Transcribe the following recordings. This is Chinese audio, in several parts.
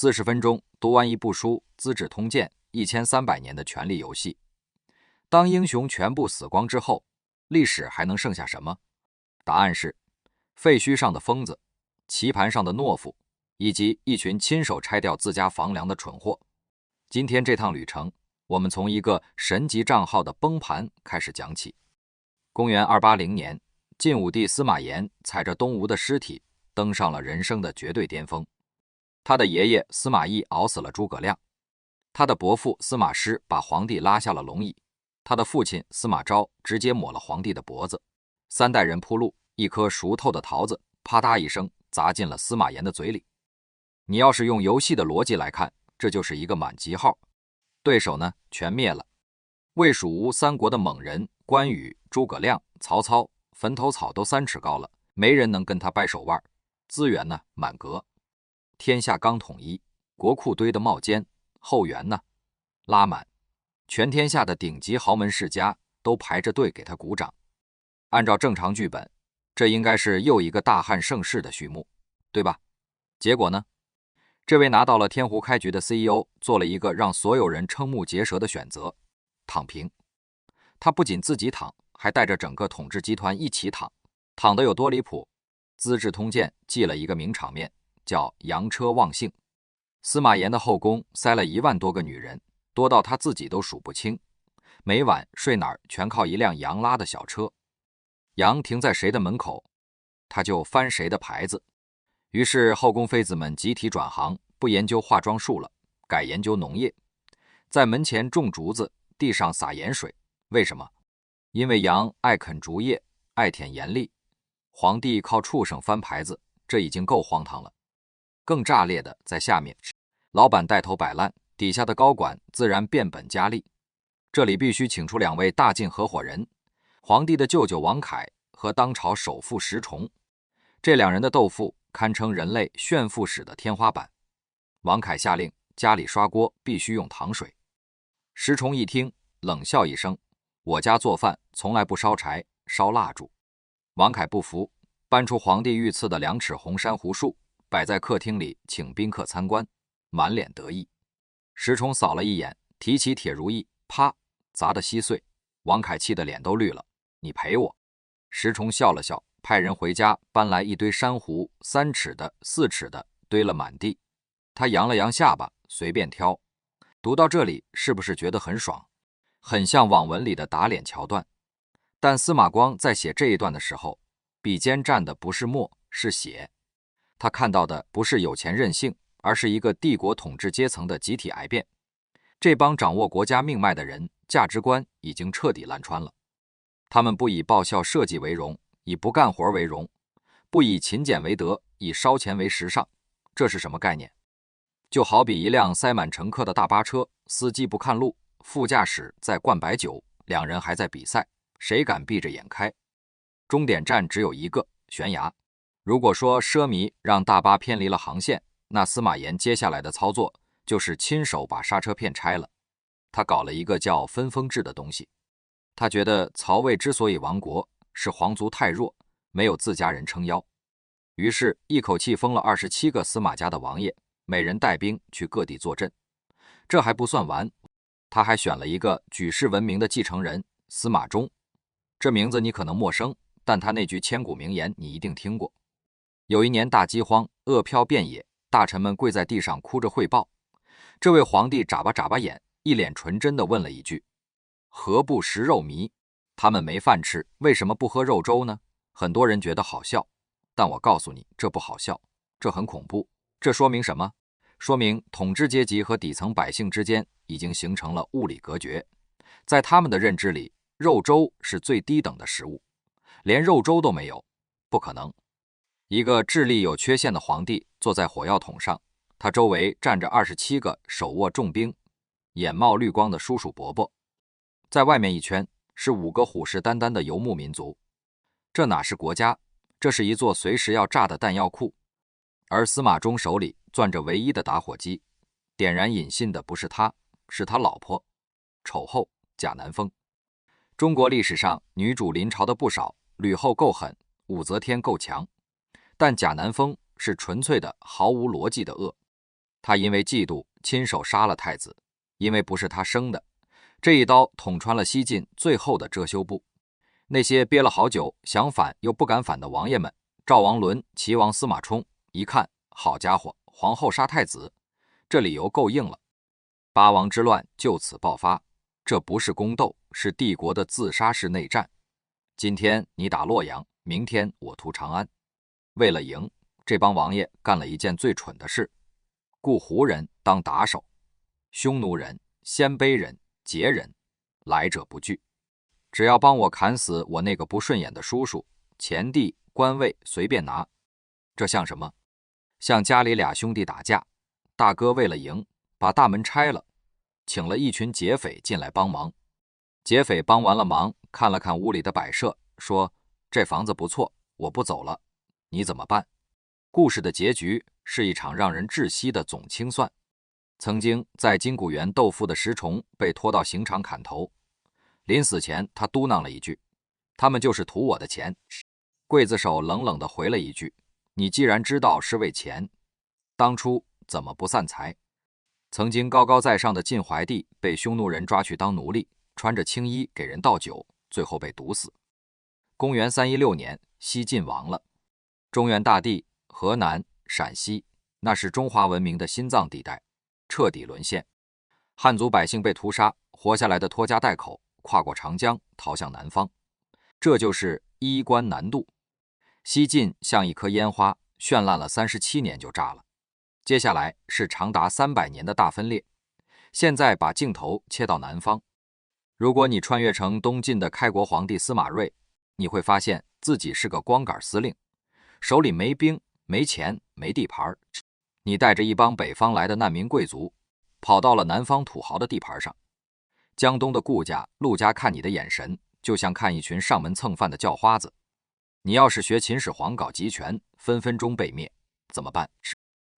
40分钟读完一部书《资治通鉴》，1300年的权力游戏。当英雄全部死光之后，历史还能剩下什么？答案是废墟上的疯子，棋盘上的懦夫，以及一群亲手拆掉自家房梁的蠢货。今天这趟旅程，我们从一个神级账号的崩盘开始讲起。公元280年，晋武帝司马炎踩着东吴的尸体登上了人生的绝对巅峰。他的爷爷司马懿熬死了诸葛亮，他的伯父司马师把皇帝拉下了龙椅，他的父亲司马昭直接抹了皇帝的脖子。3代人铺路，一颗熟透的桃子啪嗒一声砸进了司马炎的嘴里。你要是用游戏的逻辑来看，这就是一个满级号，对手呢全灭了。魏蜀吴三国的猛人关羽、诸葛亮、曹操，坟头草都3尺高了，没人能跟他掰手腕，资源呢满格。天下刚统一，国库堆得冒尖，后援呢拉满，全天下的顶级豪门世家都排着队给他鼓掌。按照正常剧本，这应该是又一个大汉盛世的序幕，对吧？结果呢，这位拿到了天湖开局的 CEO 做了一个让所有人瞠目结舌的选择，躺平。他不仅自己躺，还带着整个统治集团一起躺。躺得有多离谱？资治通鉴记了一个名场面，叫羊车忘姓。司马炎的后宫塞了1万多个女人，多到他自己都数不清，每晚睡哪儿全靠一辆羊拉的小车。羊停在谁的门口，他就翻谁的牌子。于是后宫妃子们集体转行，不研究化妆术了，改研究农业，在门前种竹子，地上撒盐水。为什么？因为羊爱啃竹叶，爱舔盐粒。皇帝靠畜生翻牌子，这已经够荒唐了。更炸裂的在下面，老板带头摆烂，底下的高管自然变本加厉。这里必须请出2位大晋合伙人，皇帝的舅舅王恺和当朝首富石崇。这2人的斗富堪称人类炫富史的天花板。王恺下令家里刷锅必须用糖水。石崇一听冷笑一声，我家做饭从来不烧柴，烧蜡烛。王恺不服，搬出皇帝御赐的2尺红珊瑚树，摆在客厅里请宾客参观，满脸得意。石崇扫了一眼，提起铁如意，啪砸得稀碎。王恺气得脸都绿了，你赔我。石崇笑了笑，派人回家搬来一堆珊瑚，3尺的、4尺的堆了满地。他扬了扬下巴，随便挑。读到这里，是不是觉得很爽？很像网文里的打脸桥段。但司马光在写这一段的时候，笔尖蘸的不是墨，是血。他看到的不是有钱任性，而是一个帝国统治阶层的集体癌变。这帮掌握国家命脉的人，价值观已经彻底烂穿了。他们不以报效社稷为荣，以不干活为荣，不以勤俭为德，以烧钱为时尚。这是什么概念？就好比一辆塞满乘客的大巴车，司机不看路，副驾驶在灌白酒，2人还在比赛，谁敢闭着眼开？终点站只有一个，悬崖。如果说奢靡让大巴偏离了航线，那司马炎接下来的操作就是亲手把刹车片拆了。他搞了一个叫分封制的东西。他觉得曹魏之所以亡国，是皇族太弱，没有自家人撑腰。于是一口气封了27个司马家的王爷，每人带兵去各地坐镇。这还不算完，他还选了一个举世闻名的继承人司马衷。这名字你可能陌生，但他那句千古名言你一定听过。有一年大饥荒，饿殍遍野，大臣们跪在地上哭着汇报。这位皇帝眨巴眨巴眼，一脸纯真地问了一句：何不食肉糜？他们没饭吃，为什么不喝肉粥呢？很多人觉得好笑，但我告诉你，这不好笑，这很恐怖。这说明什么？说明统治阶级和底层百姓之间已经形成了物理隔绝。在他们的认知里，肉粥是最低等的食物，连肉粥都没有，不可能。一个智力有缺陷的皇帝坐在火药桶上，他周围站着27个手握重兵、眼冒绿光的叔叔伯伯，在外面一圈是5个虎视眈眈的游牧民族。这哪是国家，这是一座随时要炸的弹药库。而司马衷手里攥着唯一的打火机，点燃引信的不是他，是他老婆，丑后贾南风。中国历史上女主临朝的不少，吕后够狠，武则天够强，但贾南风是纯粹的毫无逻辑的恶。他因为嫉妒，亲手杀了太子，因为不是他生的，这一刀捅穿了西晋最后的遮羞布。那些憋了好久想反又不敢反的王爷们，赵王伦、齐王司马冲一看，好家伙，皇后杀太子，这理由够硬了。八王之乱就此爆发，这不是宫斗，是帝国的自杀式内战。今天你打洛阳，明天我屠长安。为了赢，这帮王爷干了一件最蠢的事，雇胡人当打手，匈奴人、鲜卑人、羯人，来者不拒。只要帮我砍死我那个不顺眼的叔叔，钱地官位随便拿。这像什么？像家里俩兄弟打架，大哥为了赢，把大门拆了，请了一群劫匪进来帮忙。劫匪帮完了忙，看了看屋里的摆设，说：“这房子不错，我不走了，你怎么办？”故事的结局是一场让人窒息的总清算。曾经在金谷园斗富的石崇被拖到刑场砍头，临死前他嘟囔了一句：“他们就是图我的钱。”刽子手冷冷地回了一句：“你既然知道是为钱，当初怎么不散财？”曾经高高在上的晋怀帝被匈奴人抓去当奴隶，穿着青衣给人倒酒，最后被毒死。公元316年，西晋亡了。中原大地、河南、陕西，那是中华文明的心脏地带，彻底沦陷。汉族百姓被屠杀，活下来的拖家带口，跨过长江逃向南方。这就是衣冠南渡。西晋像一颗烟花，绚烂了37年就炸了。接下来是长达300年的大分裂。现在把镜头切到南方，如果你穿越成东晋的开国皇帝司马睿，你会发现自己是个光杆司令，手里没兵、没钱、没地盘。你带着一帮北方来的难民贵族，跑到了南方土豪的地盘上。江东的顾家、陆家看你的眼神，就像看一群上门蹭饭的叫花子。你要是学秦始皇搞集权，分分钟被灭，怎么办？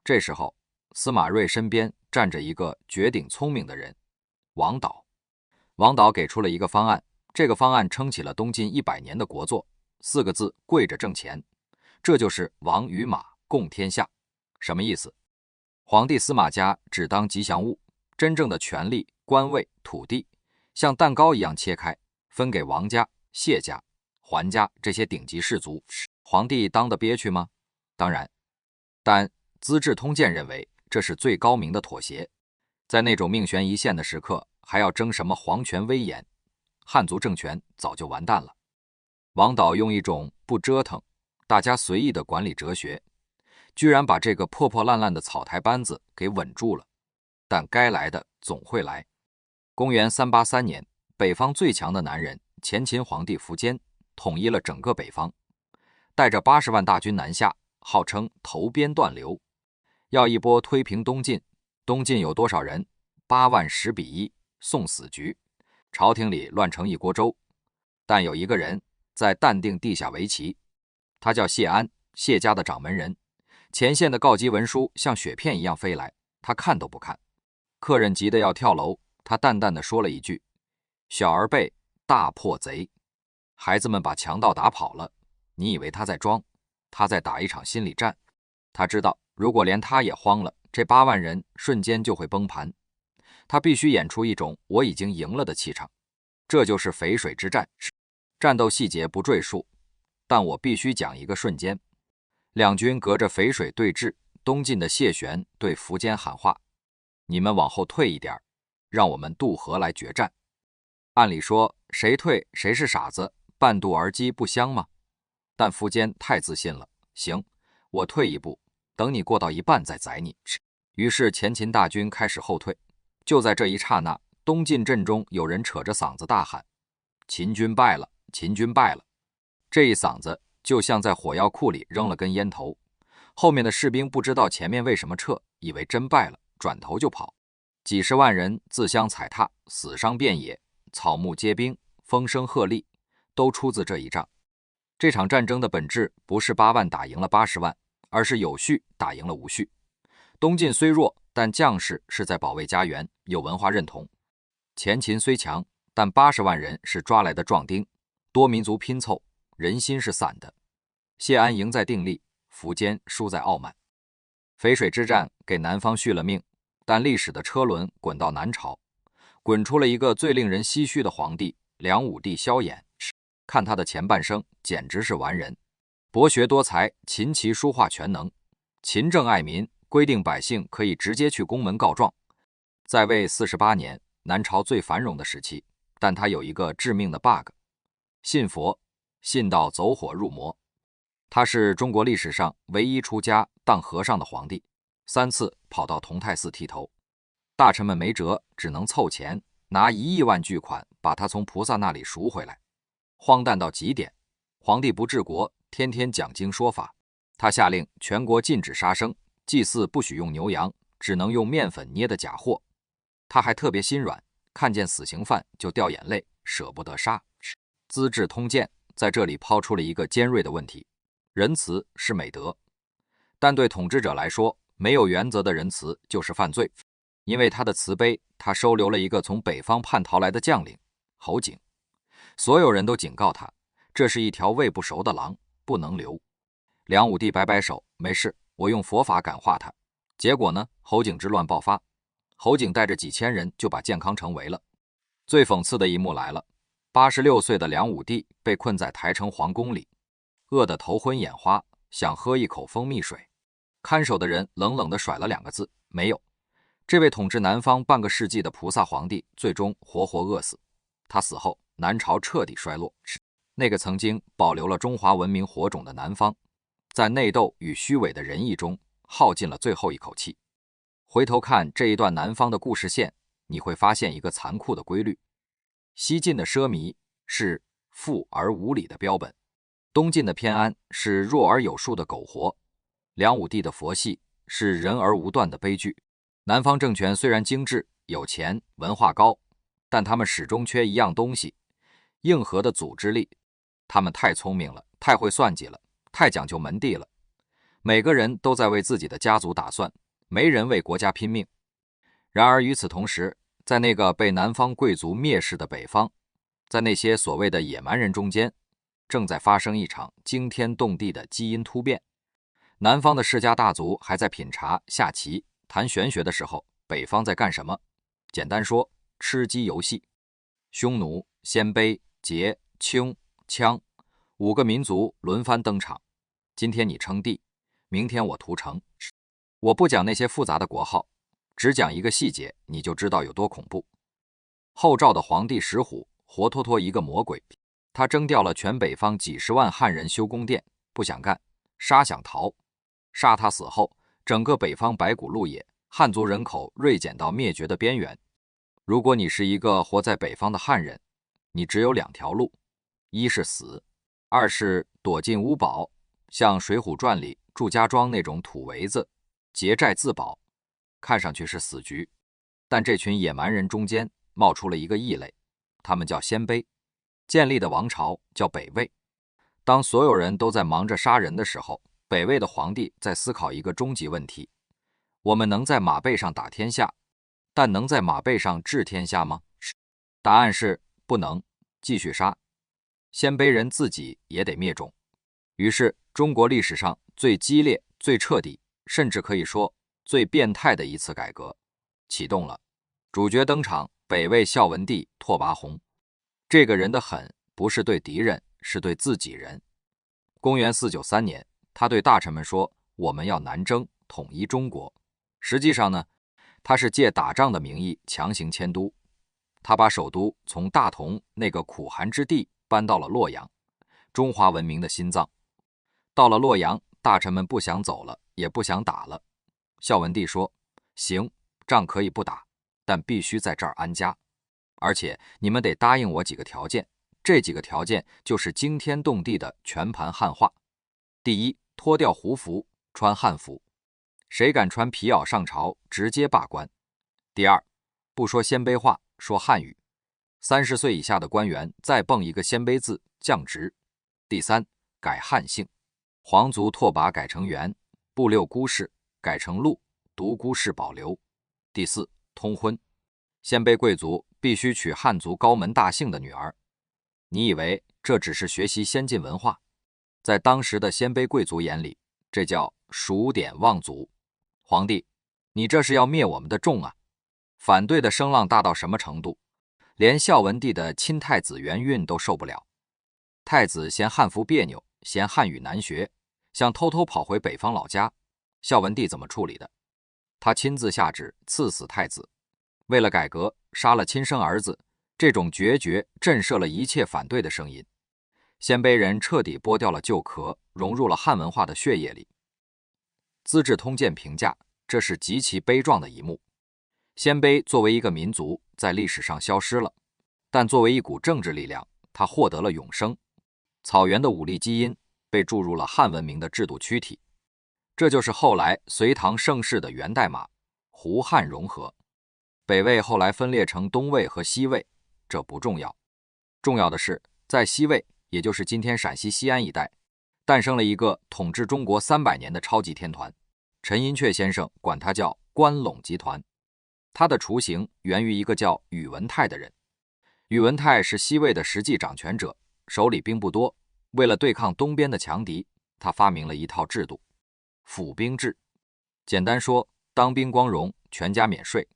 这时候，司马睿身边站着一个绝顶聪明的人，王导。王导给出了一个方案，这个方案撑起了东晋100年的国祚，4个字：跪着挣钱。这就是王与马共天下。什么意思？皇帝司马家只当吉祥物，真正的权力、官位、土地，像蛋糕一样切开，分给王家、谢家、桓家这些顶级士族。皇帝当得憋屈吗？当然，但《资治通鉴》认为这是最高明的妥协。在那种命悬一线的时刻，还要争什么皇权威严？汉族政权早就完蛋了。王导用一种不折腾、大家随意的管理哲学，居然把这个破破烂烂的草台班子给稳住了。但该来的总会来。公元383年，北方最强的男人前秦皇帝苻坚统一了整个北方，带着80万大军南下，号称投鞭断流，要一波推平东晋。东晋有多少人？8万10比1，送死局，朝廷里乱成一锅粥。但有一个人在淡定地下围棋，他叫谢安，谢家的掌门人。前线的告急文书像雪片一样飞来，他看都不看。客人急得要跳楼，他淡淡地说了一句：“小儿辈，大破贼。”孩子们把强盗打跑了，你以为他在装？他在打一场心理战。他知道，如果连他也慌了，这8万人瞬间就会崩盘。他必须演出一种我已经赢了的气场。这就是淝水之战。战斗细节不赘述，但我必须讲一个瞬间。两军隔着淝水对峙，东晋的谢玄对苻坚喊话：“你们往后退一点，让我们渡河来决战。”按理说，谁退谁是傻子，半渡而击不香吗？但苻坚太自信了，行，我退一步，等你过到一半再宰你。于是前秦大军开始后退。就在这一刹那，东晋阵中有人扯着嗓子大喊：“秦军败了，秦军败了！”这一嗓子就像在火药库里扔了根烟头。后面的士兵不知道前面为什么撤，以为真败了，转头就跑。几十万人自相踩踏，死伤遍野，草木皆兵，风声鹤唳，都出自这一仗。这场战争的本质不是8万打赢了80万，而是有序打赢了无序。东晋虽弱，但将士是在保卫家园，有文化认同。前秦虽强，但80万人是抓来的壮丁，多民族拼凑，人心是散的。谢安赢在定力，苻坚输在傲慢。淝水之战给南方续了命，但历史的车轮滚到南朝，滚出了一个最令人唏嘘的皇帝梁武帝萧衍。看他的前半生简直是完人，博学多才，琴棋书画全能，勤政爱民，规定百姓可以直接去宫门告状。在位48年，南朝最繁荣的时期，但他有一个致命的 bug， 信佛，信到走火入魔。他是中国历史上唯一出家当和尚的皇帝，3次跑到同泰寺剃头，大臣们没辙，只能凑钱拿1亿万巨款把他从菩萨那里赎回来。荒诞到极点，皇帝不治国，天天讲经说法。他下令全国禁止杀生，祭祀不许用牛羊，只能用面粉捏的假货。他还特别心软，看见死刑犯就掉眼泪，舍不得杀。《资治通鉴》在这里抛出了一个尖锐的问题：仁慈是美德，但对统治者来说，没有原则的仁慈就是犯罪。因为他的慈悲，他收留了一个从北方叛逃来的将领侯景。所有人都警告他，这是一条喂不熟的狼，不能留。梁武帝摆摆手，没事，我用佛法感化他。结果呢，侯景之乱爆发，侯景带着几千人就把建康城围了。最讽刺的一幕来了，86岁的梁武帝被困在台城皇宫里，饿得头昏眼花，想喝一口蜂蜜水。看守的人冷冷地甩了2个字：没有。这位统治南方半个世纪的菩萨皇帝最终活活饿死。他死后，南朝彻底衰落。那个曾经保留了中华文明火种的南方，在内斗与虚伪的仁义中耗尽了最后一口气。回头看这一段南方的故事线，你会发现一个残酷的规律：西晋的奢靡是富而无礼的标本，东晋的偏安是弱而有术的苟活，梁武帝的佛系是仁而无断的悲剧。南方政权虽然精致、有钱、文化高，但他们始终缺一样东西：硬核的组织力。他们太聪明了，太会算计了，太讲究门第了。每个人都在为自己的家族打算，没人为国家拼命。然而与此同时，在那个被南方贵族蔑视的北方，在那些所谓的野蛮人中间，正在发生一场惊天动地的基因突变。南方的世家大族还在品茶、下棋、谈玄学的时候，北方在干什么？简单说，吃鸡游戏。匈奴、鲜卑、羯、羌、羌5个民族轮番登场。今天你称帝，明天我屠城。我不讲那些复杂的国号，只讲一个细节，你就知道有多恐怖。后赵的皇帝石虎活脱脱一个魔鬼，他征调了全北方几十万汉人修宫殿，不想干，杀想逃。杀他死后，整个北方白骨路野，汉族人口锐减到灭绝的边缘。如果你是一个活在北方的汉人，你只有2条路：一是死，2是躲进屋堡，像《水浒传》里祝家庄那种土围子，结寨自保。看上去是死局，但这群野蛮人中间冒出了一个异类，他们叫鲜卑。建立的王朝叫北魏。当所有人都在忙着杀人的时候，北魏的皇帝在思考一个终极问题：我们能在马背上打天下，但能在马背上治天下吗？答案是不能，继续杀。鲜卑人自己也得灭种。于是中国历史上最激烈、最彻底，甚至可以说最变态的一次改革启动了。主角登场，北魏孝文帝拓跋宏。这个人的狠不是对敌人，是对自己人。公元493年，他对大臣们说，我们要南征，统一中国。实际上呢，他是借打仗的名义强行迁都。他把首都从大同那个苦寒之地搬到了洛阳，中华文明的心脏。到了洛阳，大臣们不想走了，也不想打了。孝文帝说，行，仗可以不打，但必须在这儿安家，而且你们得答应我几个条件，这几个条件就是惊天动地的全盘汉化。第一，脱掉胡服，穿汉服，谁敢穿皮袄上朝，直接罢官。第二，不说鲜卑话，说汉语，30岁以下的官员再蹦一个鲜卑字，降职。第三，改汉姓，皇族拓跋改成元，部六姑氏改成陆，独孤氏保留。第四，通婚，鲜卑贵族必须娶汉族高门大姓的女儿。你以为这只是学习先进文化？在当时的鲜卑贵族眼里，这叫数典忘祖。皇帝，你这是要灭我们的众啊！反对的声浪大到什么程度，连孝文帝的亲太子元运都受不了。太子嫌汉服别扭，嫌汉语难学，想偷偷跑回北方老家。孝文帝怎么处理的？他亲自下旨赐死太子。为了改革，杀了亲生儿子，这种决绝震慑了一切反对的声音。鲜卑人彻底剥掉了旧壳，融入了汉文化的血液里。《资治通鉴》评价，这是极其悲壮的一幕。鲜卑作为一个民族，在历史上消失了，但作为一股政治力量，它获得了永生。草原的武力基因被注入了汉文明的制度躯体，这就是后来隋唐盛世的源代码——胡汉融合。北魏后来分裂成东魏和西魏，这不重要，重要的是在西魏，也就是今天陕西西安一带，诞生了一个统治中国300年的超级天团。陈寅恪先生管它叫关陇集团。他的雏形源于一个叫宇文泰的人。宇文泰是西魏的实际掌权者，手里兵不多，为了对抗东边的强敌，他发明了一套制度——府兵制。简单说，当兵光荣，全家免税。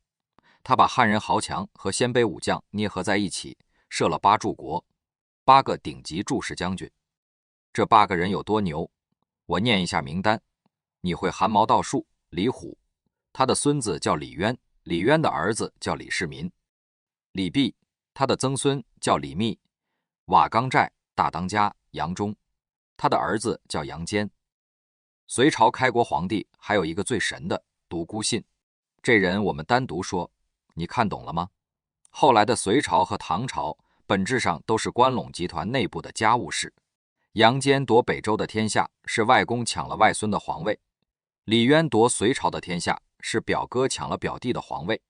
他把汉人豪强和鲜卑武将捏合在一起，设了8柱国，8个顶级柱士将军。这8个人有多牛？我念一下名单，你会汗毛倒竖。李虎，他的孙子叫李渊，李渊的儿子叫李世民。李泌，他的曾孙叫李密。瓦岗寨大当家杨忠，他的儿子叫杨坚。隋朝开国皇帝还有一个最神的独孤信，这人我们单独说，你看懂了吗？后来的隋朝和唐朝本质上都是关陇集团内部的家务事。杨坚夺北周的天下，是外公抢了外孙的皇位；李渊夺隋朝的天下，是表哥抢了表弟的皇位。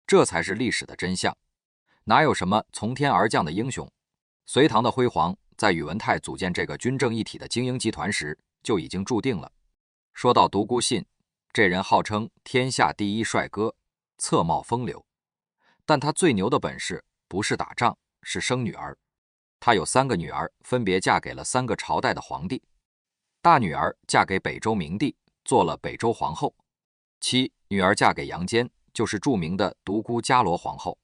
这才是历史的真相，哪有什么从天而降的英雄？隋唐的辉煌，在宇文泰组建这个军政一体的精英集团时就已经注定了。说到独孤信，这人号称天下第一帅哥，侧貌风流，但他最牛的本事不是打仗，是生女儿。他有3个女儿，分别嫁给了3个朝代的皇帝。大女儿嫁给北周明帝，做了北周皇后；女儿嫁给杨坚，就是著名的独孤伽罗皇后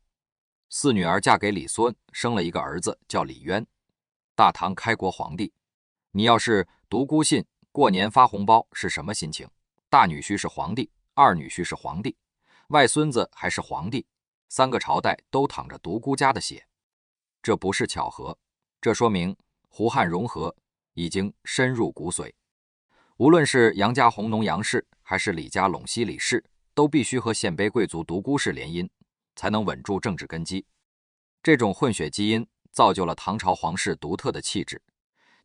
；4女儿嫁给李孙，生了一个儿子叫李渊。大唐开国皇帝，你要是独孤信，过年发红包是什么心情？大女婿是皇帝，2女婿是皇帝，外孙子还是皇帝，3个朝代都淌着独孤家的血。这不是巧合，这说明胡汉融合已经深入骨髓。无论是杨家弘农杨氏，还是李家陇西李氏，都必须和鲜卑贵族独孤氏联姻，才能稳住政治根基。这种混血基因造就了唐朝皇室独特的气质，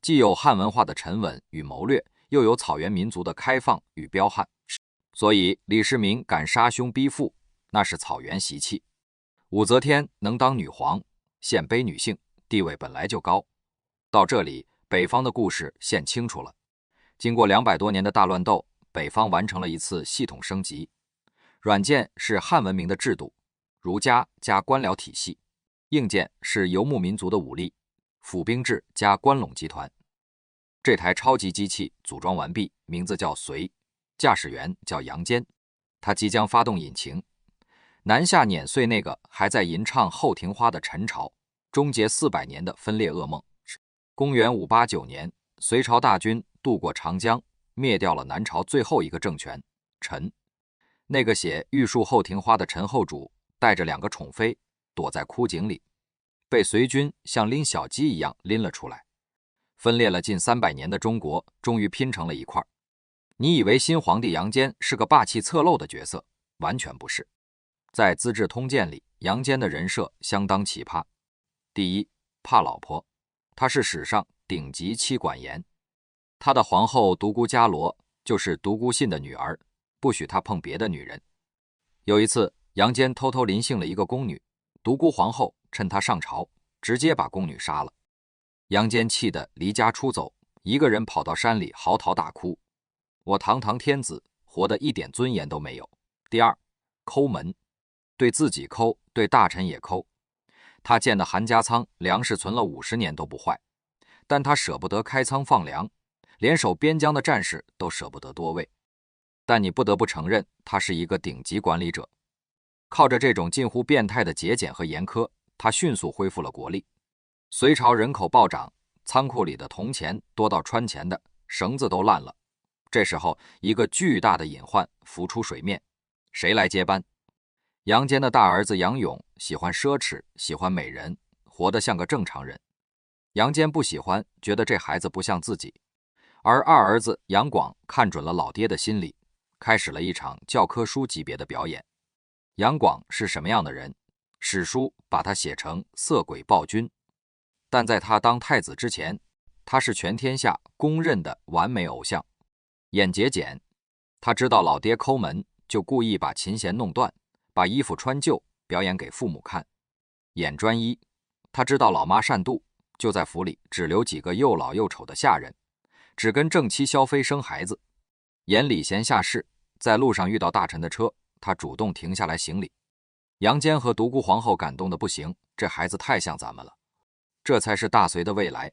既有汉文化的沉稳与谋略，又有草原民族的开放与彪悍。所以李世民敢杀兄逼父，那是草原习气。武则天能当女皇，鲜卑女性地位本来就高。到这里，北方的故事现清楚了。经过200多年的大乱斗，北方完成了一次系统升级。软件是汉文明的制度，儒家加官僚体系；硬件是游牧民族的武力，府兵制加关陇集团。这台超级机器组装完毕，名字叫隋，驾驶员叫杨坚，他即将发动引擎，南下碾碎那个还在吟唱后庭花的陈朝，终结400年的分裂噩梦。公元589年，隋朝大军渡过长江，灭掉了南朝最后一个政权陈。那个写玉树后庭花的陈后主带着2个宠妃躲在枯井里，被隋军像拎小鸡一样拎了出来。分裂了近300年的中国终于拼成了一块。你以为新皇帝杨坚是个霸气侧漏的角色？完全不是。在《资治通鉴》里，杨坚的人设相当奇葩。第一，怕老婆，他是史上顶级妻管严。他的皇后独孤伽罗就是独孤信的女儿，不许他碰别的女人。有一次，杨坚偷偷临幸了一个宫女，独孤皇后趁他上朝，直接把宫女杀了。杨坚气得离家出走，一个人跑到山里嚎啕大哭。我堂堂天子，活得一点尊严都没有。第二，抠门，对自己抠，对大臣也抠。他建的韩家仓粮食存了50年都不坏，但他舍不得开仓放粮，连守边疆的战士都舍不得多喂。但你不得不承认，他是一个顶级管理者。靠着这种近乎变态的节俭和严苛，他迅速恢复了国力。隋朝人口暴涨，仓库里的铜钱多到穿钱的绳子都烂了。这时候，一个巨大的隐患浮出水面，谁来接班？杨坚的大儿子杨勇喜欢奢侈，喜欢美人，活得像个正常人。杨坚不喜欢，觉得这孩子不像自己。而二儿子杨广看准了老爹的心理，开始了一场教科书级别的表演。杨广是什么样的人？史书把他写成色鬼暴君，但在他当太子之前，他是全天下公认的完美偶像。眼节俭，他知道老爹抠门，就故意把琴弦弄断，把衣服穿旧，表演给父母看。眼专一，他知道老妈善妒，就在府里只留几个又老又丑的下人，只跟正妻萧妃生孩子。眼礼贤下士，在路上遇到大臣的车，他主动停下来行礼。杨坚和独孤皇后感动的不行，这孩子太像咱们了，这才是大隋的未来。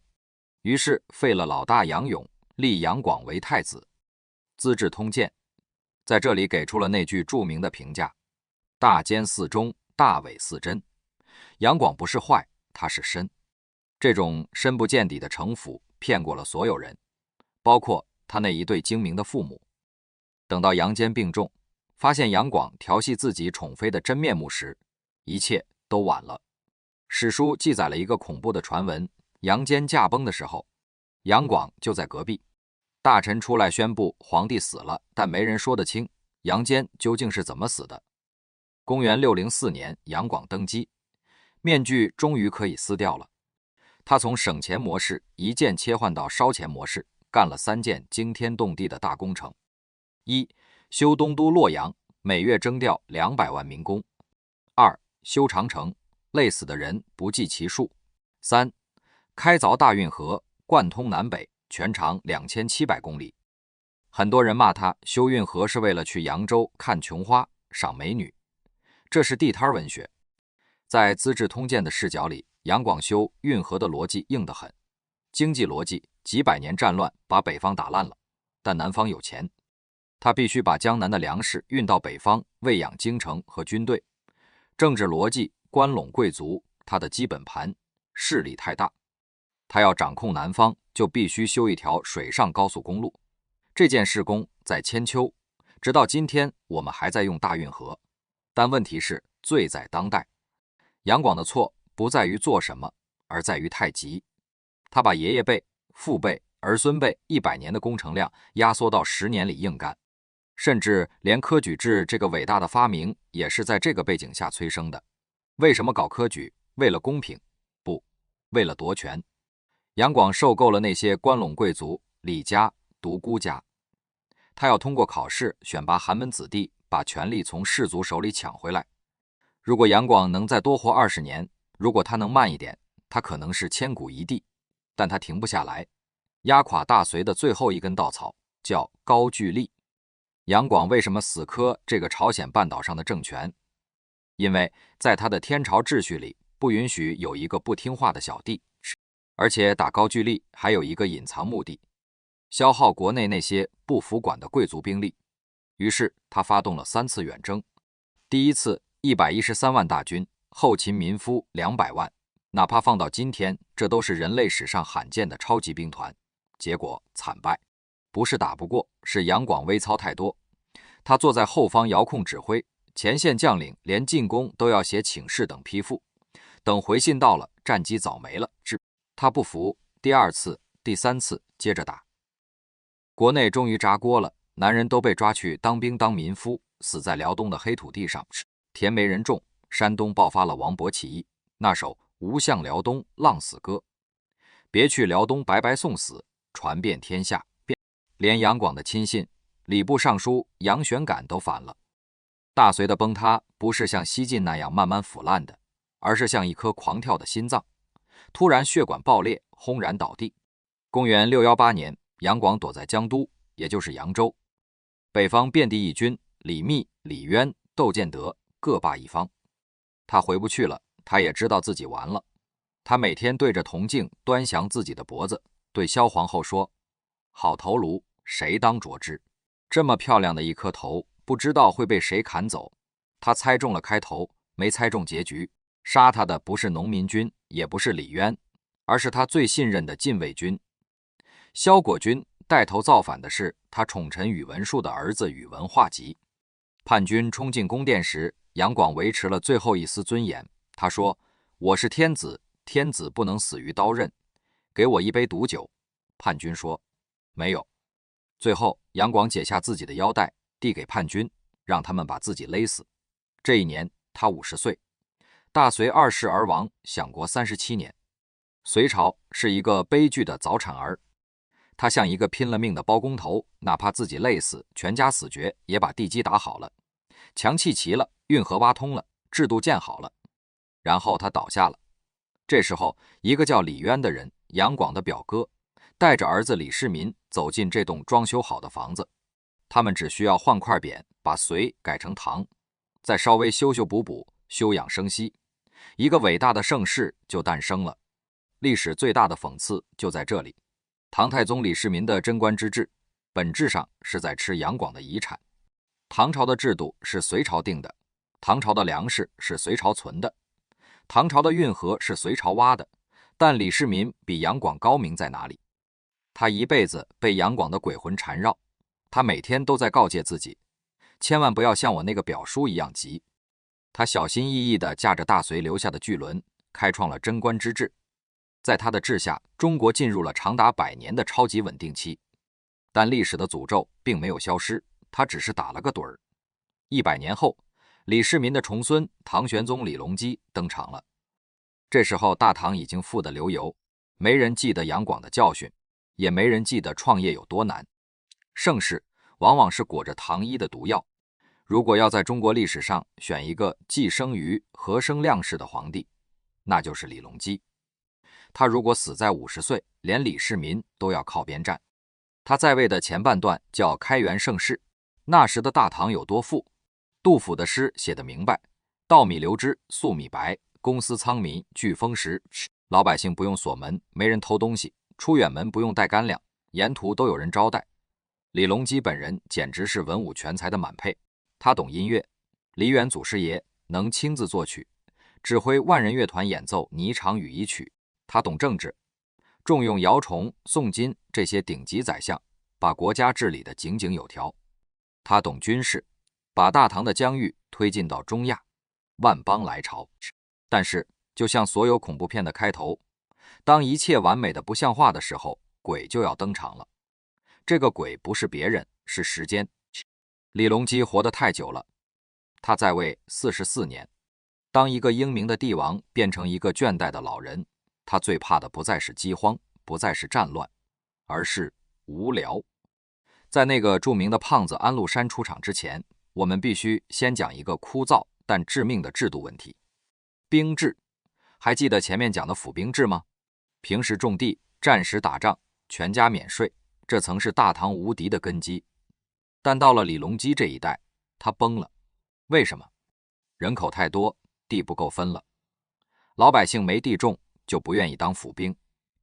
于是废了老大杨勇，立杨广为太子。资治通鉴在这里给出了那句著名的评价：大奸似忠，大伪似真。杨广不是坏，他是深。这种深不见底的城府骗过了所有人，包括他那一对精明的父母。等到杨坚病重，发现杨广调戏自己宠妃的真面目时，一切都晚了。史书记载了一个恐怖的传闻：杨坚驾崩的时候，杨广就在隔壁。大臣出来宣布皇帝死了，但没人说得清杨坚究竟是怎么死的。公元604年，杨广登基，面具终于可以撕掉了。他从省钱模式一键切换到烧钱模式，干了3件惊天动地的大工程：一、修东都洛阳，每月征调200万民工；二、修长城，累死的人不计其数；三、开凿大运河，贯通南北，全长2700公里。很多人骂他修运河是为了去扬州看琼花、赏美女，这是地摊文学。在《资治通鉴》的视角里，杨广修运河的逻辑硬得很。经济逻辑，几百年战乱把北方打烂了，但南方有钱，他必须把江南的粮食运到北方，喂养京城和军队。政治逻辑，关陇贵族，他的基本盘，势力太大，他要掌控南方，就必须修一条水上高速公路。这件事功在千秋，直到今天我们还在用大运河。但问题是，罪在当代。杨广的错不在于做什么，而在于太急。他把爷爷辈、父辈、儿孙辈100年的工程量压缩到10年里硬干，甚至连科举制这个伟大的发明也是在这个背景下催生的。为什么搞科举？为了公平？不，为了夺权。杨广受够了那些关陇贵族、李家、独孤家，他要通过考试选拔寒门子弟，把权力从士族手里抢回来。如果杨广能再多活20年，如果他能慢一点，他可能是千古一帝，但他停不下来。压垮大隋的最后一根稻草叫高句丽。杨广为什么死磕这个朝鲜半岛上的政权？因为在他的天朝秩序里，不允许有一个不听话的小弟，而且打高句丽还有一个隐藏目的，消耗国内那些不服管的贵族兵力。于是他发动了3次远征，第一次113万大军，后勤民夫200万，哪怕放到今天，这都是人类史上罕见的超级兵团。结果惨败，不是打不过，是杨广微操太多。他坐在后方遥控指挥，前线将领连进攻都要写请示等批复，等回信到了，战机早没了。他不服，第2次、第3次接着打。国内终于炸锅了，男人都被抓去当兵当民夫，死在辽东的黑土地上，田没人种。山东爆发了王勃起义，那首吴向辽东浪死歌，别去辽东白白送死，传遍天下。连杨广的亲信礼部尚书杨玄感都反了。大隋的崩塌不是像西晋那样慢慢腐烂的，而是像一颗狂跳的心脏，突然血管爆裂，轰然倒地。公元618年，杨广躲在江都，也就是扬州。北方遍地义军，李密、李渊、窦建德各霸一方。他回不去了，他也知道自己完了。他每天对着铜镜端详自己的脖子，对萧皇后说：好头颅，谁当着之？这么漂亮的一颗头，不知道会被谁砍走。他猜中了开头，没猜中结局。杀他的不是农民军，也不是李渊，而是他最信任的禁卫军。萧果军带头造反的是他宠臣宇文述的儿子宇文化及。叛军冲进宫殿时，杨广维持了最后一丝尊严。他说：“我是天子，天子不能死于刀刃，给我一杯毒酒。”叛军说：“没有。”最后，杨广解下自己的腰带，递给叛军，让他们把自己勒死。这一年，他50岁。大隋2世而亡，享国37年。隋朝是一个悲剧的早产儿，他像一个拼了命的包工头，哪怕自己累死，全家死绝，也把地基打好了，墙砌齐了，运河挖通了，制度建好了，然后他倒下了。这时候，一个叫李渊的人，杨广的表哥，带着儿子李世民走进这栋装修好的房子。他们只需要换块匾，把隋改成唐，再稍微修修补补，休养生息，一个伟大的盛世就诞生了。历史最大的讽刺就在这里，唐太宗李世民的贞观之治，本质上是在吃杨广的遗产。唐朝的制度是隋朝定的，唐朝的粮食是隋朝存的，唐朝的运河是隋朝挖的，但李世民比杨广高明在哪里？他一辈子被杨广的鬼魂缠绕，他每天都在告诫自己，千万不要像我那个表叔一样急。他小心翼翼地驾着大隋留下的巨轮，开创了贞观之治。在他的治下，中国进入了长达100年的超级稳定期。但历史的诅咒并没有消失，他只是打了个盹儿。100年后，李世民的重孙唐玄宗李隆基登场了。这时候大唐已经富得流油，没人记得杨广的教训，也没人记得创业有多难。盛世往往是裹着糖衣的毒药。如果要在中国历史上选一个既生瑜何生亮氏的皇帝，那就是李隆基。他如果死在50岁，连李世民都要靠边站。他在位的前半段叫开元盛世，那时的大唐有多富？杜甫的诗写得明白：稻米流脂粟米白，公司仓民俱丰实。老百姓不用锁门，没人偷东西，出远门不用带干粮，沿途都有人招待。李隆基本人简直是文武全才的满配。他懂音乐，梨园祖师爷能亲自作曲，指挥万人乐团演奏《霓裳羽衣曲》。他懂政治，重用姚崇、宋金这些顶级宰相，把国家治理得井井有条。他懂军事，把大唐的疆域推进到中亚，万邦来朝。但是，就像所有恐怖片的开头，当一切完美的不像话的时候，鬼就要登场了。这个鬼不是别人，是时间。李隆基活得太久了，他在位44年。当一个英明的帝王变成一个倦怠的老人，他最怕的不再是饥荒，不再是战乱，而是无聊。在那个著名的胖子安禄山出场之前，我们必须先讲一个枯燥但致命的制度问题——兵制。还记得前面讲的府兵制吗？平时种地，战时打仗，全家免税，这曾是大唐无敌的根基。但到了李隆基这一代，他崩了。为什么？人口太多，地不够分了。老百姓没地种，就不愿意当府兵，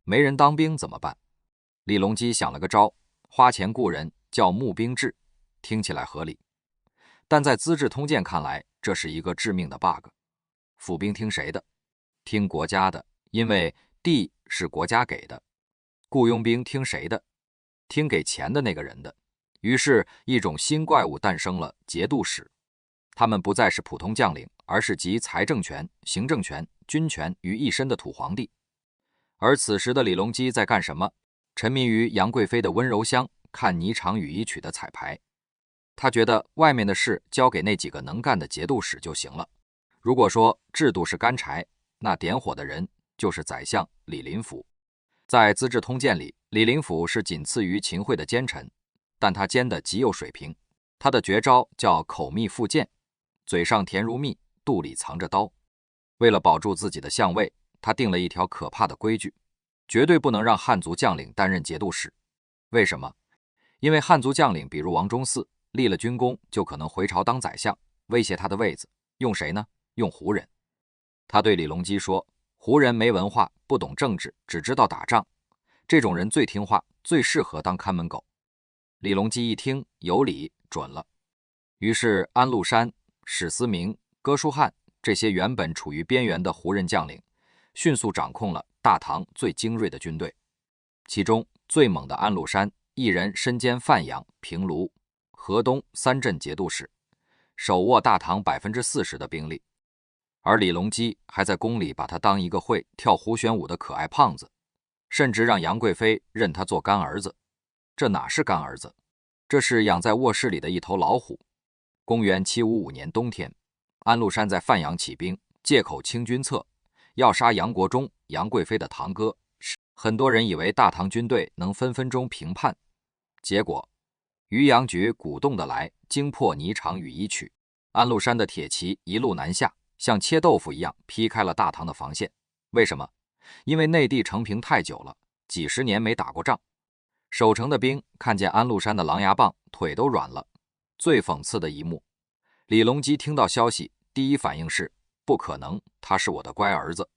没人当兵怎么办？李隆基想了个招，花钱雇人，叫募兵制，听起来合理。但在《资治通鉴》看来，这是一个致命的 bug。府兵听谁的？听国家的，因为地是国家给的。雇佣兵听谁的？听给钱的那个人的。于是，一种新怪物诞生了——节度使。他们不再是普通将领，而是集财政权、行政权、军权于一身的土皇帝。而此时的李隆基在干什么？沉迷于杨贵妃的温柔乡，看霓裳羽衣曲的彩排。他觉得外面的事交给那几个能干的节度使就行了。如果说制度是干柴，那点火的人就是宰相李林甫。在《资治通鉴》里，李林甫是仅次于秦桧的奸臣，但他奸得极有水平。他的绝招叫口蜜腹剑，嘴上甜如蜜，肚里藏着刀。为了保住自己的相位，他定了一条可怕的规矩：绝对不能让汉族将领担任节度使。为什么？因为汉族将领比如王忠嗣立了军功，就可能回朝当宰相，威胁他的位子。用谁呢？用胡人。他对李隆基说，胡人没文化，不懂政治，只知道打仗，这种人最听话，最适合当看门狗。李隆基一听有理，准了。于是安禄山、史思明、哥舒翰这些原本处于边缘的胡人将领，迅速掌控了大唐最精锐的军队。其中最猛的安禄山一人身兼范阳、平卢、河东3镇节度使，手握大唐40%的兵力。而李隆基还在宫里把他当一个会跳胡旋舞的可爱胖子，甚至让杨贵妃认他做干儿子。这哪是干儿子，这是养在卧室里的一头老虎。公元755年冬天，安禄山在范阳起兵，借口清君侧，要杀杨国忠，杨贵妃的堂哥。很多人以为大唐军队能分分钟平叛，结果渔阳局鼓动的来，惊破霓裳羽衣曲。安禄山的铁骑一路南下，像切豆腐一样劈开了大唐的防线。为什么？因为内地成平太久了，几十年没打过仗。守城的兵看见安禄山的狼牙棒，腿都软了。最讽刺的一幕，李隆基听到消息，第一反应是不可能，他是我的乖儿子。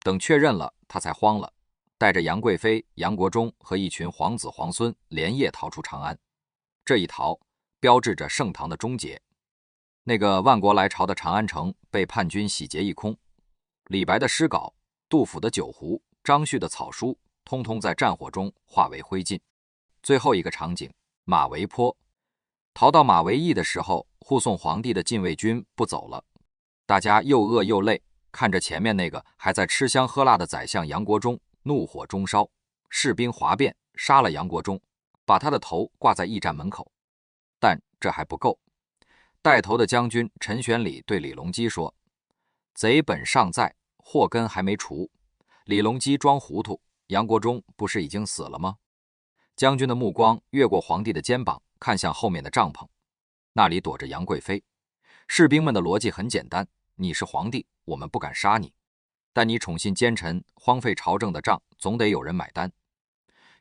等确认了，他才慌了，带着杨贵妃、杨国忠和一群皇子皇孙连夜逃出长安。这一逃标志着盛唐的终结。那个万国来朝的长安城被叛军洗劫一空，李白的诗稿、杜甫的酒壶、张旭的草书，通通在战火中化为灰烬。最后一个场景，马嵬坡。逃到马嵬驿的时候，护送皇帝的禁卫军不走了，大家又饿又累，看着前面那个还在吃香喝辣的宰相杨国忠，怒火中烧，士兵哗变，杀了杨国忠，把他的头挂在驿站门口。但这还不够，带头的将军陈玄礼对李隆基说：“贼本尚在，祸根还没除。”李隆基装糊涂，杨国忠不是已经死了吗？将军的目光越过皇帝的肩膀，看向后面的帐篷，那里躲着杨贵妃。士兵们的逻辑很简单，你是皇帝，我们不敢杀你，但你宠信奸臣，荒废朝政的账总得有人买单，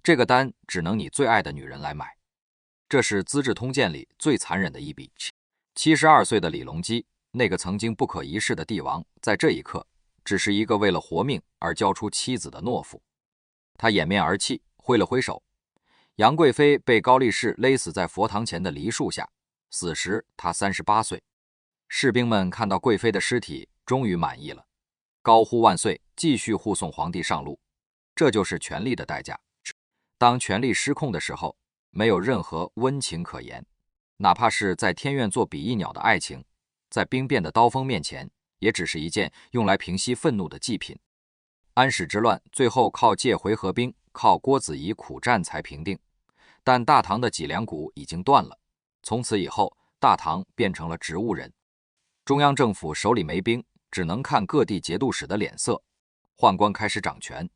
这个单只能你最爱的女人来买。这是《资治通鉴》里最残忍的一笔。72岁的李隆基，那个曾经不可一世的帝王，在这一刻只是一个为了活命而交出妻子的懦夫。他掩面而泣，挥了挥手。杨贵妃被高力士勒死在佛堂前的梨树下，死时她38岁。士兵们看到贵妃的尸体，终于满意了，高呼万岁，继续护送皇帝上路。这就是权力的代价。当权力失控的时候，没有任何温情可言，哪怕是在天愿做比翼鸟的爱情，在兵变的刀锋面前，也只是一件用来平息愤怒的祭品。安史之乱最后靠借回纥兵，靠郭子仪苦战才平定，但大唐的脊梁骨已经断了。从此以后，大唐变成了植物人。中央政府手里没兵，只能看各地节度使的脸色，宦官开始掌权。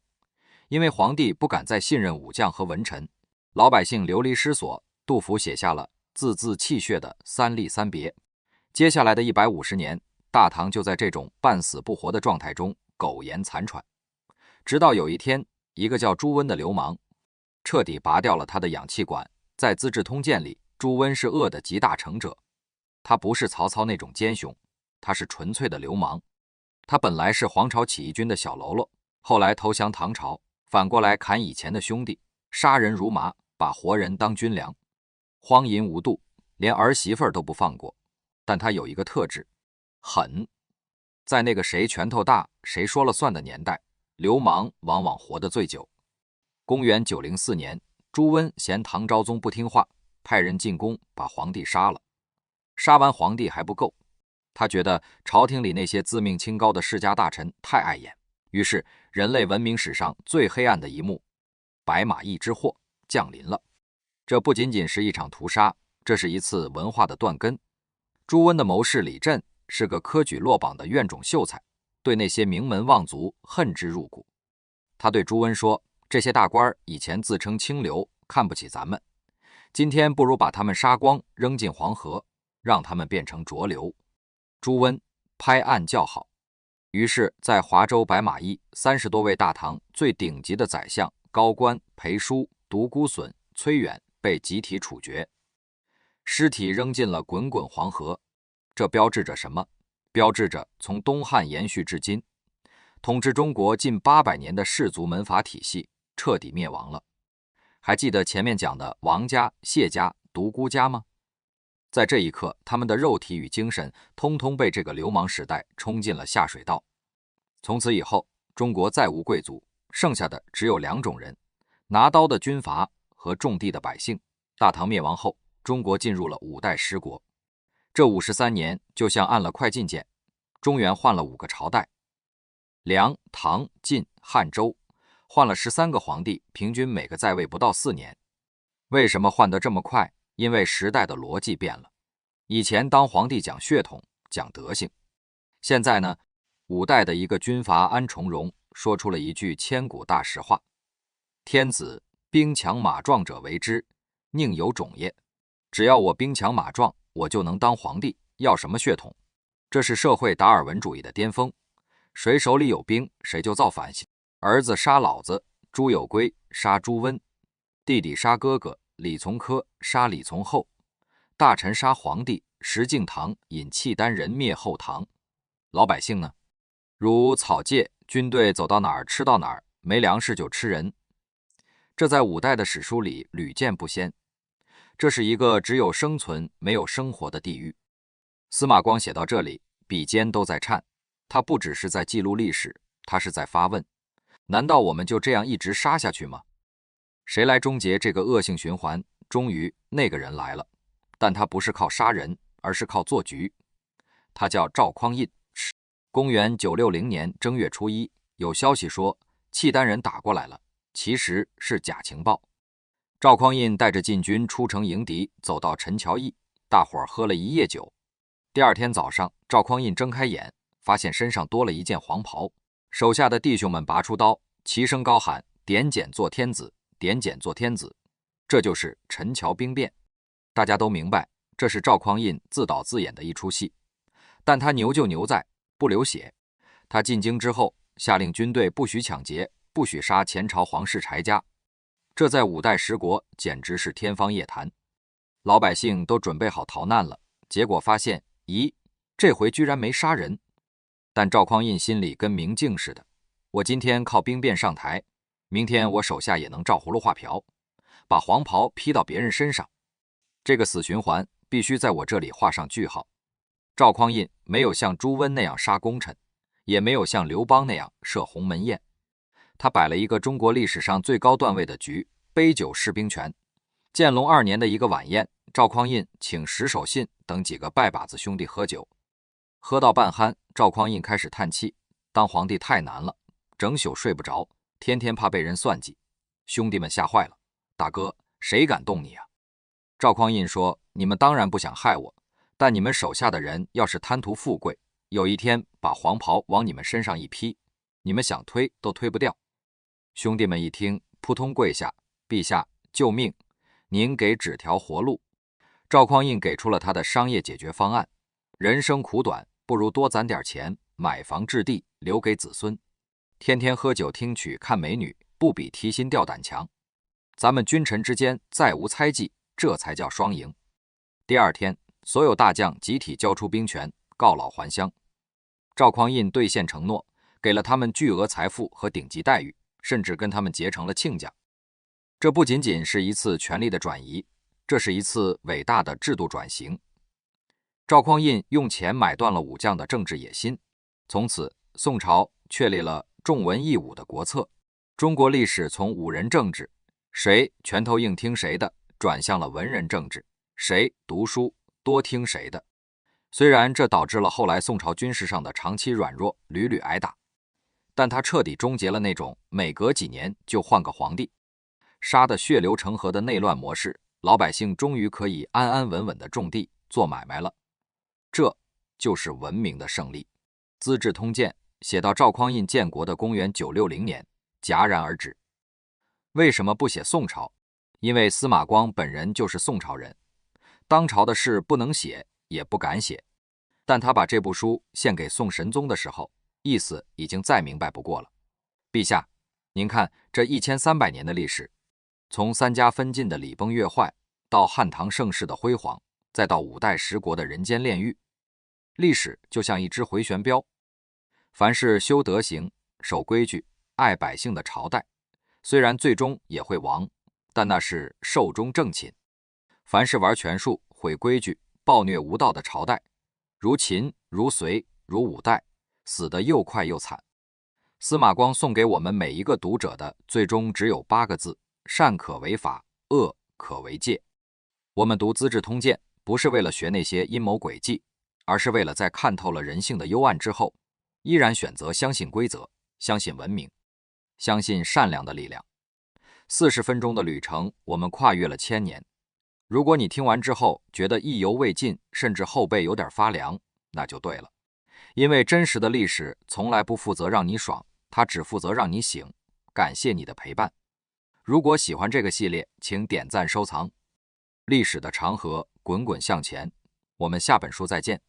因为皇帝不敢再信任武将和文臣，老百姓流离失所，杜甫写下了字字泣血的三吏三别。接下来的150年，大唐就在这种半死不活的状态中苟延残喘。直到有一天，一个叫朱温的流氓彻底拔掉了他的氧气管。在《资治通鉴》里，朱温是恶的集大成者。他不是曹操那种奸雄，他是纯粹的流氓。他本来是黄巢起义军的小喽啰，后来投降唐朝，反过来砍以前的兄弟，杀人如麻，把活人当军粮，荒淫无度，连儿媳妇都不放过。但他有一个特质，狠。在那个谁拳头大谁说了算的年代，流氓往往活得最久。公元904年，朱温嫌唐昭宗不听话，派人进宫把皇帝杀了。杀完皇帝还不够，他觉得朝廷里那些自命清高的世家大臣太碍眼，于是人类文明史上最黑暗的一幕——白马驿之祸降临了。这不仅仅是一场屠杀，这是一次文化的断根。朱温的谋士李振是个科举落榜的院种秀才，对那些名门望族恨之入骨。他对朱温说，这些大官以前自称清流，看不起咱们，今天不如把他们杀光，扔进黄河，让他们变成浊流。朱温拍案叫好。于是在华州白马驿，30多位大唐最顶级的宰相、高官、裴叔、独孤损、崔远被集体处决，尸体扔进了滚滚黄河。这标志着什么？标志着从东汉延续至今，统治中国近800年的氏族门阀体系彻底灭亡了。还记得前面讲的王家、谢家、独孤家吗？在这一刻，他们的肉体与精神通通被这个流氓时代冲进了下水道。从此以后，中国再无贵族，剩下的只有两种人：拿刀的军阀和种地的百姓。大唐灭亡后，中国进入了五代十国。这53年就像按了快进键，中原换了5个朝代，梁、唐、晋、汉、周，换了13个皇帝，平均每个在位不到4年。为什么换得这么快？因为时代的逻辑变了。以前当皇帝讲血统、讲德行，现在呢，5代的一个军阀安重荣说出了一句千古大实话：天子兵强马壮者为之，宁有种也。只要我兵强马壮，我就能当皇帝，要什么血统？这是社会达尔文主义的巅峰。谁手里有兵，谁就造反。儿子杀老子，朱有圭杀朱温，弟弟杀哥哥，李从珂杀李从厚，大臣杀皇帝，石敬瑭引契丹人灭后唐。老百姓呢，如草芥，军队走到哪儿吃到哪儿，没粮食就吃人。这在5代的史书里屡见不鲜。这是一个只有生存没有生活的地狱。司马光写到这里，笔尖都在颤。他不只是在记录历史，他是在发问：难道我们就这样一直杀下去吗？谁来终结这个恶性循环？终于那个人来了，但他不是靠杀人，而是靠做局。他叫赵匡胤。公元960年正月初1，有消息说契丹人打过来了，其实是假情报。赵匡胤带着禁军出城迎敌，走到陈桥驿，大伙儿喝了一夜酒。第二天早上，赵匡胤睁开眼，发现身上多了一件黄袍。手下的弟兄们拔出刀，齐声高喊：点检做天子，点检做天子。这就是陈桥兵变。大家都明白，这是赵匡胤自导自演的一出戏。但他牛就牛在不流血。他进京之后，下令军队不许抢劫，不许杀前朝皇室柴家。这在5代十国简直是天方夜谭。老百姓都准备好逃难了，结果发现，咦，这回居然没杀人。但赵匡胤心里跟明镜似的，我今天靠兵变上台，明天我手下也能照葫芦画瓢，把黄袍披到别人身上。这个死循环必须在我这里画上句号。赵匡胤没有像朱温那样杀功臣，也没有像刘邦那样设鸿门宴。他摆了一个中国历史上最高段位的局——杯酒释兵权。建隆2年的一个晚宴，赵匡胤请石守信等几个拜把子兄弟喝酒。喝到半酣，赵匡胤开始叹气，当皇帝太难了，整宿睡不着，天天怕被人算计。兄弟们吓坏了：大哥，谁敢动你啊？赵匡胤说：你们当然不想害我，但你们手下的人要是贪图富贵，有一天把黄袍往你们身上一披，你们想推都推不掉。兄弟们一听，扑通跪下：陛下，救命！您给指条活路。赵匡胤给出了他的商业解决方案：人生苦短，不如多攒点钱，买房置地，留给子孙。天天喝酒听曲看美女，不比提心吊胆强。咱们君臣之间再无猜忌，这才叫双赢。第二天，所有大将集体交出兵权，告老还乡。赵匡胤兑现承诺，给了他们巨额财富和顶级待遇，甚至跟他们结成了亲家。这不仅仅是一次权力的转移，这是一次伟大的制度转型。赵匡胤用钱买断了武将的政治野心，从此宋朝确立了重文抑武的国策。中国历史从武人政治，谁拳头硬听谁的，转向了文人政治，谁读书多听谁的。虽然这导致了后来宋朝军事上的长期软弱，屡屡挨打，但它彻底终结了那种每隔几年就换个皇帝，杀得血流成河的内乱模式。老百姓终于可以安安稳稳地种地做买卖了。这就是文明的胜利。《资治通鉴》写到赵匡胤建国的公元960年，戛然而止。为什么不写宋朝？因为司马光本人就是宋朝人，当朝的事不能写，也不敢写。但他把这部书献给宋神宗的时候，意思已经再明白不过了。陛下，您看这1300年的历史，从3家分晋的礼崩乐坏，到汉唐盛世的辉煌，再到5代十国的人间炼狱，历史就像一只回旋镖。凡是修德行、守规矩、爱百姓的朝代，虽然最终也会亡，但那是寿终正寝。凡是玩权术、毁规矩、暴虐无道的朝代，如秦、如隋、如五代，死得又快又惨。司马光送给我们每一个读者的，最终只有8个字：善可为法，恶可为戒。我们读《资治通鉴》，不是为了学那些阴谋诡计，而是为了在看透了人性的幽暗之后，依然选择相信规则，相信文明，相信善良的力量。40分钟的旅程，我们跨越了1000年。如果你听完之后觉得意犹未尽，甚至后背有点发凉，那就对了。因为真实的历史从来不负责让你爽，它只负责让你醒。感谢你的陪伴。如果喜欢这个系列，请点赞收藏。历史的长河滚滚向前，我们下本书再见。